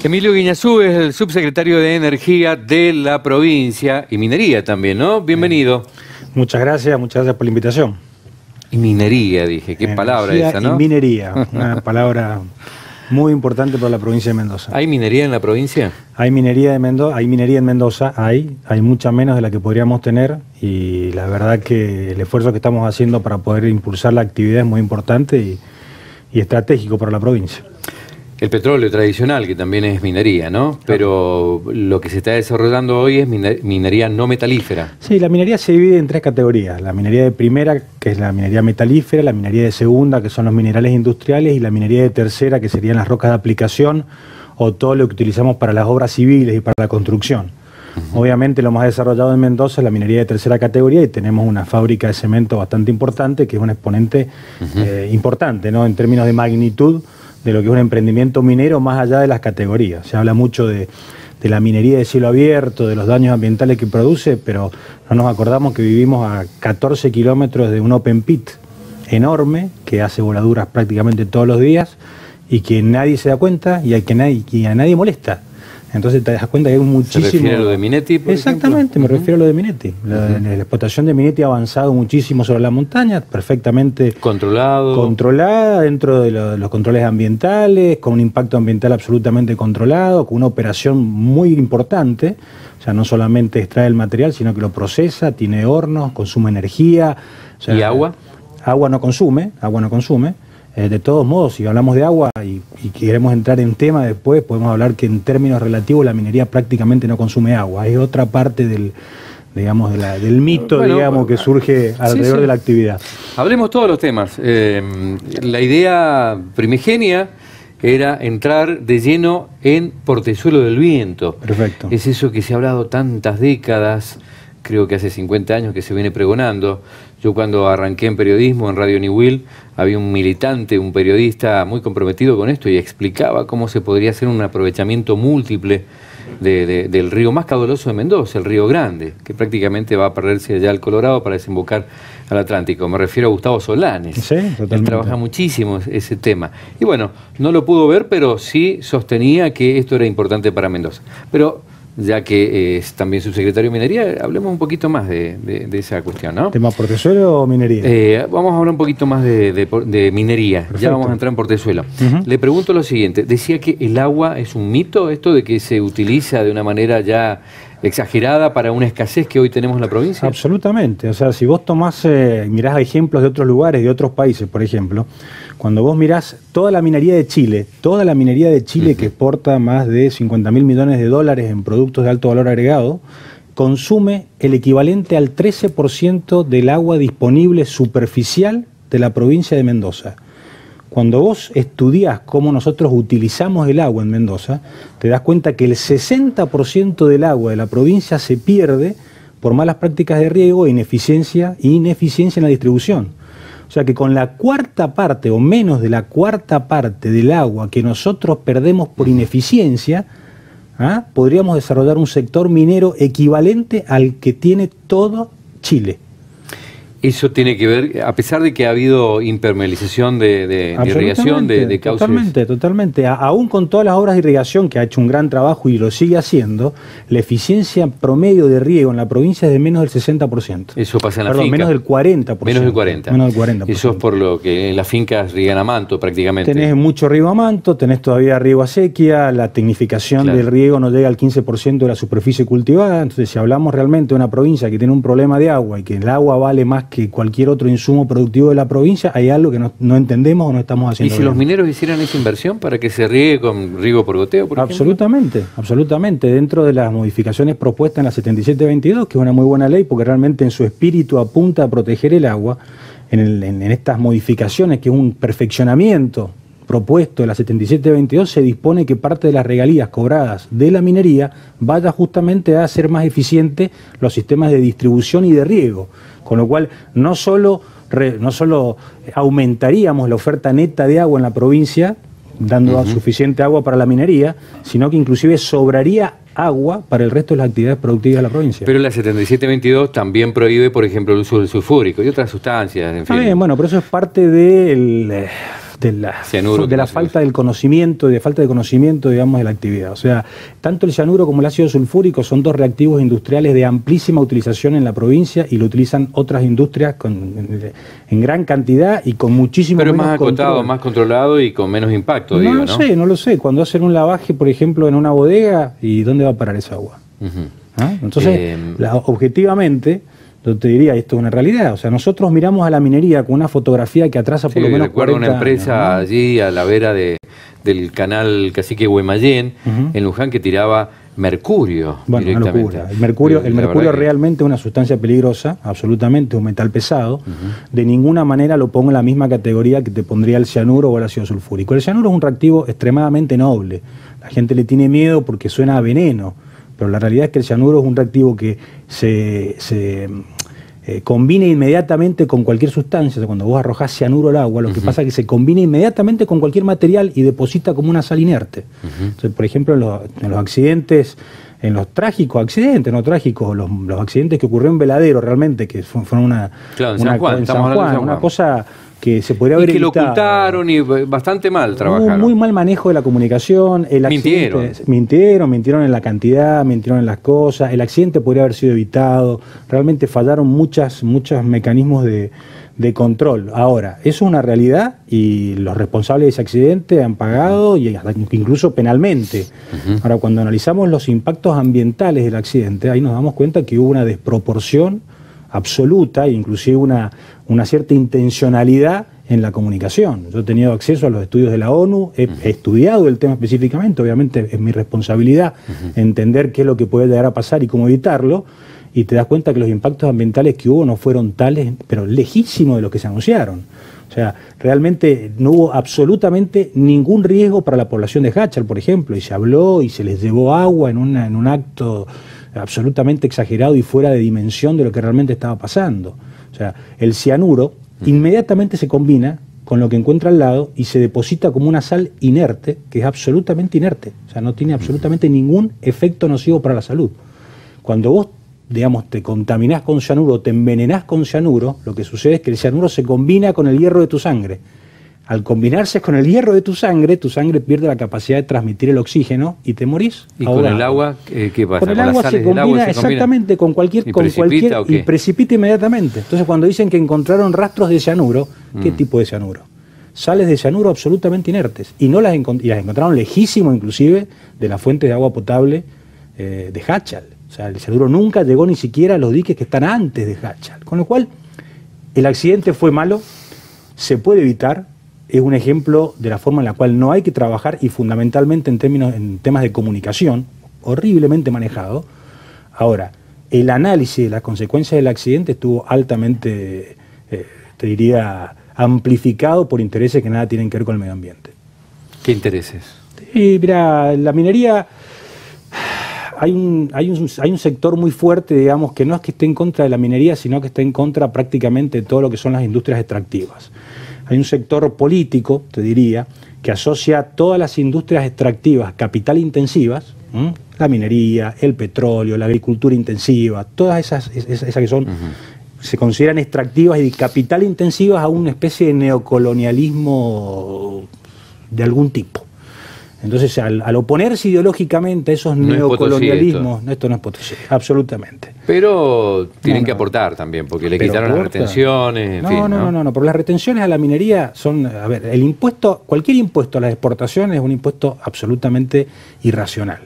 Emilio Guiñazú es el subsecretario de Energía de la provincia y minería también, ¿no? Bienvenido. Muchas gracias por la invitación. Y minería, dije, qué palabra esa, ¿no? Y minería, una palabra muy importante para la provincia de Mendoza. ¿Hay minería en la provincia? Hay minería en Mendoza, hay mucha menos de la que podríamos tener, y la verdad que el esfuerzo que estamos haciendo para poder impulsar la actividad es muy importante y estratégico para la provincia. El petróleo tradicional, que también es minería, ¿no? Pero lo que se está desarrollando hoy es minería no metalífera. Sí, la minería se divide en tres categorías. La minería de primera, que es la minería metalífera, la minería de segunda, que son los minerales industriales, y la minería de tercera, que serían las rocas de aplicación o todo lo que utilizamos para las obras civiles y para la construcción. Obviamente lo más desarrollado en Mendoza es la minería de tercera categoría, y tenemos una fábrica de cemento bastante importante, que es un exponente importante, ¿no? En términos de magnitud de lo que es un emprendimiento minero, más allá de las categorías. Se habla mucho de la minería de cielo abierto, de los daños ambientales que produce, pero no nos acordamos que vivimos a 14 kilómetros de un open pit enorme, que hace voladuras prácticamente todos los días, y que nadie se da cuenta y a nadie molesta. Entonces te das cuenta que hay muchísimo... ¿Se refiere a lo de Minetti, por Exactamente, me refiero a lo de Minetti. La explotación de Minetti ha avanzado muchísimo sobre la montaña, perfectamente controlada dentro de los controles ambientales, con un impacto ambiental absolutamente controlado, con una operación muy importante. O sea, no solamente extrae el material, sino que lo procesa, tiene hornos, consume energía. O sea, ¿y agua? Agua no consume. De todos modos, si hablamos de agua y queremos entrar en tema después, podemos hablar que en términos relativos la minería prácticamente no consume agua. Es otra parte del mito, bueno, que surge alrededor de la actividad. Hablemos todos los temas. La idea primigenia era entrar de lleno en Portezuelo del Viento. Perfecto. Es eso que se ha hablado tantas décadas, creo que hace 50 años que se viene pregonando. Yo cuando arranqué en periodismo, en Radio Niwil, había un militante, un periodista muy comprometido con esto y explicaba cómo se podría hacer un aprovechamiento múltiple del río más caudaloso de Mendoza, el Río Grande, que prácticamente va a perderse allá al Colorado para desembocar al Atlántico. Me refiero a Gustavo Solanes. Sí, totalmente. Él trabaja muchísimo ese tema. Y bueno, no lo pudo ver, pero sí sostenía que esto era importante para Mendoza. Pero ya que es también subsecretario de Minería, hablemos un poquito más de esa cuestión, ¿no? ¿Tema Portezuelo o minería? Vamos a hablar un poquito más de minería. Perfecto. Ya vamos a entrar en Portezuelo. Le pregunto lo siguiente, decía que el agua es un mito, esto de que se utiliza de una manera ya exagerada para una escasez que hoy tenemos en la provincia. Absolutamente, o sea, si vos tomás, mirás ejemplos de otros lugares, de otros países, por ejemplo, cuando vos mirás toda la minería de Chile que exporta más de 50.000 millones de dólares en productos de alto valor agregado, consume el equivalente al 13% del agua disponible superficial de la provincia de Mendoza. Cuando vos estudiás cómo nosotros utilizamos el agua en Mendoza, te das cuenta que el 60% del agua de la provincia se pierde por malas prácticas de riego e ineficiencia en la distribución. O sea que con la cuarta parte o menos de la cuarta parte del agua que nosotros perdemos por ineficiencia, podríamos desarrollar un sector minero equivalente al que tiene todo Chile. Eso tiene que ver, a pesar de que ha habido impermeabilización de irrigación, de cauces. Totalmente. Aún con todas las obras de irrigación, que ha hecho un gran trabajo y lo sigue haciendo, la eficiencia promedio de riego en la provincia es de menos del 60%. Eso pasa en la finca. Menos del 40%. Menos del 40%. Eso es por lo que en las fincas riegan a manto prácticamente. Tenés mucho riego a manto, tenés todavía riego a sequía, la tecnificación del riego no llega al 15% de la superficie cultivada. Entonces, si hablamos realmente de una provincia que tiene un problema de agua y que el agua vale más que cualquier otro insumo productivo de la provincia, hay algo que no entendemos o no estamos haciendo. ¿Y si los mineros hicieran esa inversión para que se riegue con riego por goteo, por ejemplo? Absolutamente. Dentro de las modificaciones propuestas en la 7722, que es una muy buena ley, porque realmente en su espíritu apunta a proteger el agua, en estas modificaciones, que es un perfeccionamiento propuesto de la 7722, se dispone que parte de las regalías cobradas de la minería vaya justamente a hacer más eficiente los sistemas de distribución y de riego, con lo cual no solo aumentaríamos la oferta neta de agua en la provincia, dando suficiente agua para la minería, sino que inclusive sobraría agua para el resto de las actividades productivas de la provincia. Pero la 7722 también prohíbe, por ejemplo, el uso del sulfúrico y otras sustancias, en fin. Bueno, pero eso es parte del la falta del conocimiento, digamos, de la actividad. O sea, tanto el cianuro como el ácido sulfúrico son dos reactivos industriales de amplísima utilización en la provincia y lo utilizan otras industrias en gran cantidad y con muchísimo menos control. Pero más acotado, más controlado y con menos impacto, digo, ¿no? No lo sé. Cuando hacen un lavaje, por ejemplo, en una bodega, ¿y dónde va a parar esa agua? Entonces, objetivamente, yo te diría, esto es una realidad. O sea, nosotros miramos a la minería con una fotografía que atrasa por lo menos 40 una empresa años, ¿no? allí a la vera del canal Cacique Guaymallén, en Luján, que tiraba mercurio. Bueno, una locura. El mercurio realmente es una sustancia peligrosa, absolutamente, un metal pesado. De ninguna manera lo pongo en la misma categoría que te pondría el cianuro o el ácido sulfúrico. El cianuro es un reactivo extremadamente noble. La gente le tiene miedo porque suena a veneno, pero la realidad es que el cianuro es un reactivo que se combina inmediatamente con cualquier sustancia. O sea, cuando vos arrojás cianuro al agua, lo que pasa es que se combina inmediatamente con cualquier material y deposita como una sal inerte. Entonces, por ejemplo, en los accidentes, en los trágicos accidentes, no trágicos, los accidentes que ocurrió en Veladero realmente, que fueron en San Juan, una cosa que se podría haber evitado. Que lo ocultaron y bastante mal trabajaron. Muy mal manejo de la comunicación. Mintieron en la cantidad, mintieron en las cosas. El accidente podría haber sido evitado. Realmente fallaron muchos mecanismos de control. Ahora, eso es una realidad y los responsables de ese accidente han pagado y incluso penalmente. Ahora, cuando analizamos los impactos ambientales del accidente, ahí nos damos cuenta que hubo una desproporción absoluta, inclusive una cierta intencionalidad en la comunicación. Yo he tenido acceso a los estudios de la ONU, he estudiado el tema específicamente, obviamente es mi responsabilidad entender qué es lo que puede llegar a pasar y cómo evitarlo, y te das cuenta que los impactos ambientales que hubo no fueron tales, pero lejísimos de los que se anunciaron. O sea, realmente no hubo absolutamente ningún riesgo para la población de Jáchal, por ejemplo, y se habló y se les llevó agua en un acto absolutamente exagerado y fuera de dimensión de lo que realmente estaba pasando. O sea, el cianuro inmediatamente se combina con lo que encuentra al lado y se deposita como una sal inerte, que es absolutamente inerte. O sea, no tiene absolutamente ningún efecto nocivo para la salud. Cuando vos, digamos, te contaminás con cianuro, te envenenás con cianuro, lo que sucede es que el cianuro se combina con el hierro de tu sangre. Al combinarse con el hierro de tu sangre pierde la capacidad de transmitir el oxígeno y te morís. ¿Y ahogado? ¿Con el agua qué pasa? Con el agua se combina exactamente con cualquier... y precipita inmediatamente. Entonces, cuando dicen que encontraron rastros de cianuro, ¿qué tipo de cianuro? Sales de cianuro absolutamente inertes. Y las encontraron lejísimo, inclusive, de las fuentes de agua potable de Jáchal. O sea, el cianuro nunca llegó ni siquiera a los diques que están antes de Jáchal. Con lo cual, el accidente fue malo, se puede evitar. Es un ejemplo de la forma en la cual no hay que trabajar y fundamentalmente en temas de comunicación, horriblemente manejado. Ahora, el análisis de las consecuencias del accidente estuvo altamente, te diría, amplificado por intereses que nada tienen que ver con el medio ambiente. ¿Qué intereses? Y mira, la minería, hay un sector muy fuerte, digamos, que no es que esté en contra de la minería, sino que está en contra prácticamente de todo lo que son las industrias extractivas. Hay un sector político, te diría, que asocia todas las industrias extractivas capital intensivas, la minería, el petróleo, la agricultura intensiva, todas esas que son, se consideran extractivas y capital intensivas a una especie de neocolonialismo de algún tipo. Entonces, al oponerse ideológicamente a esos neocolonialismos, esto no es Potosí, absolutamente. Pero tienen que aportar también, porque le quitaron las retenciones, No, pero las retenciones a la minería son, a ver, el impuesto, cualquier impuesto a las exportaciones es un impuesto absolutamente irracional.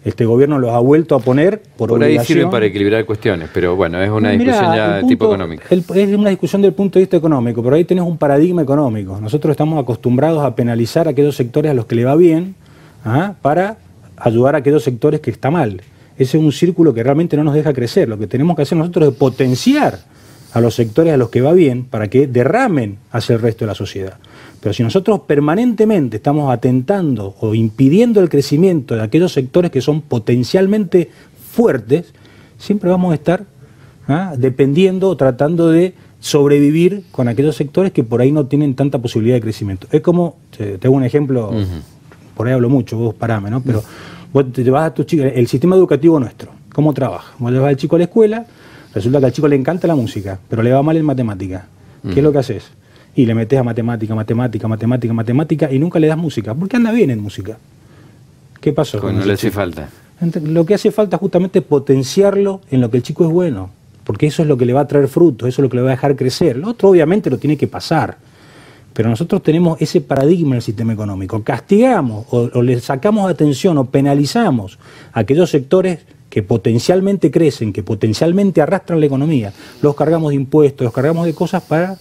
Este gobierno los ha vuelto a poner por obligación. Ahí sirve para equilibrar cuestiones, pero bueno, es una discusión ya de tipo económico. Es una discusión del punto de vista económico, pero ahí tenés un paradigma económico. Nosotros estamos acostumbrados a penalizar a aquellos sectores a los que le va bien, para ayudar a aquellos sectores que está mal. Ese es un círculo que realmente no nos deja crecer. Lo que tenemos que hacer nosotros es potenciar a los sectores a los que va bien para que derramen hacia el resto de la sociedad. Pero si nosotros permanentemente estamos atentando o impidiendo el crecimiento de aquellos sectores que son potencialmente fuertes, siempre vamos a estar dependiendo o tratando de sobrevivir con aquellos sectores que por ahí no tienen tanta posibilidad de crecimiento. Es como, te hago un ejemplo, por ahí hablo mucho, vos parame, ¿no? Pero vos te vas a tu chico, el sistema educativo nuestro, ¿cómo trabaja? Vos llevas al chico a la escuela, resulta que al chico le encanta la música, pero le va mal en matemática. ¿Qué es lo que haces? y le metes a matemática, matemática, matemática, matemática y nunca le das música, porque anda bien en música. ¿Qué pasó? Pues no le hace falta. Lo que hace falta es justamente potenciarlo en lo que el chico es bueno, porque eso es lo que le va a traer frutos, eso es lo que le va a dejar crecer. Lo otro obviamente lo tiene que pasar, pero nosotros tenemos ese paradigma en el sistema económico. Castigamos o le sacamos atención o penalizamos a aquellos sectores que potencialmente crecen, que potencialmente arrastran la economía. Los cargamos de impuestos, los cargamos de cosas para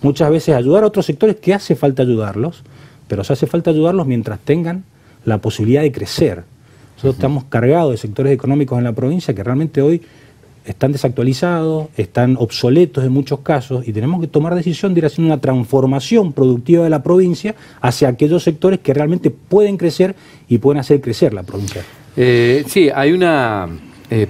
muchas veces ayudar a otros sectores que hace falta ayudarlos, pero se hace falta ayudarlos mientras tengan la posibilidad de crecer. Nosotros estamos cargados de sectores económicos en la provincia que realmente hoy están desactualizados, están obsoletos en muchos casos y tenemos que tomar decisión de ir haciendo una transformación productiva de la provincia hacia aquellos sectores que realmente pueden crecer y pueden hacer crecer la provincia. Sí, hay una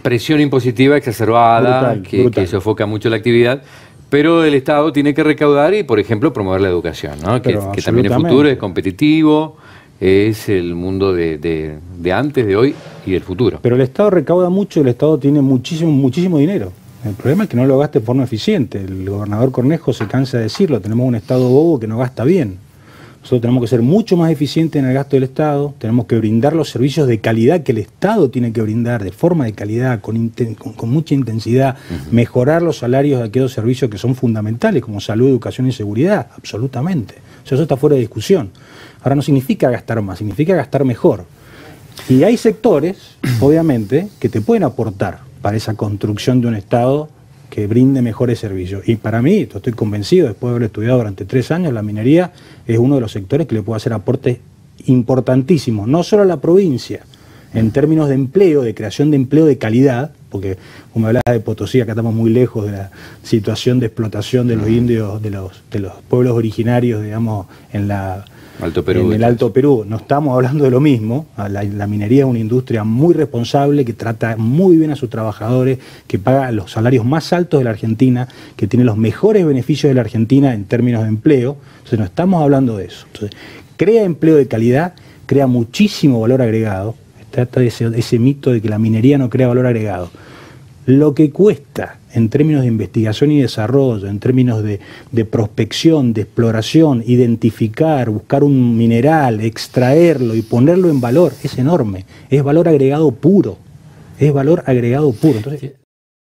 presión impositiva exacerbada que sofoca mucho la actividad, pero el Estado tiene que recaudar y, por ejemplo, promover la educación, ¿no? que también es futuro, es competitivo, es el mundo de antes, de hoy y del futuro. Pero el Estado recauda mucho, el Estado tiene muchísimo dinero. El problema es que no lo gaste de forma eficiente. El gobernador Cornejo se cansa de decirlo, tenemos un Estado bobo que no gasta bien. Nosotros tenemos que ser mucho más eficientes en el gasto del Estado, tenemos que brindar los servicios de calidad que el Estado tiene que brindar de forma de calidad, con mucha intensidad, mejorar los salarios de aquellos servicios que son fundamentales, como salud, educación y seguridad, absolutamente. O sea, eso está fuera de discusión. Ahora no significa gastar más, significa gastar mejor. Y hay sectores, obviamente, que te pueden aportar para esa construcción de un Estado que brinde mejores servicios. Y para mí, estoy convencido, después de haber estudiado durante 3 años, la minería es uno de los sectores que le puede hacer aportes importantísimos, no solo a la provincia, en términos de empleo, de creación de empleo de calidad, porque como hablaba de Potosí, acá estamos muy lejos de la situación de explotación de los indios, de los pueblos originarios, digamos, en el Alto Perú. No estamos hablando de lo mismo. La minería es una industria muy responsable, que trata muy bien a sus trabajadores, que paga los salarios más altos de la Argentina, que tiene los mejores beneficios de la Argentina en términos de empleo. Entonces no estamos hablando de eso. Entonces, crea empleo de calidad, crea muchísimo valor agregado. Trata de ese mito de que la minería no crea valor agregado. Lo que cuesta en términos de investigación y desarrollo, en términos de prospección, de exploración, identificar, buscar un mineral, extraerlo y ponerlo en valor, es enorme. Es valor agregado puro. Es valor agregado puro. Entonces,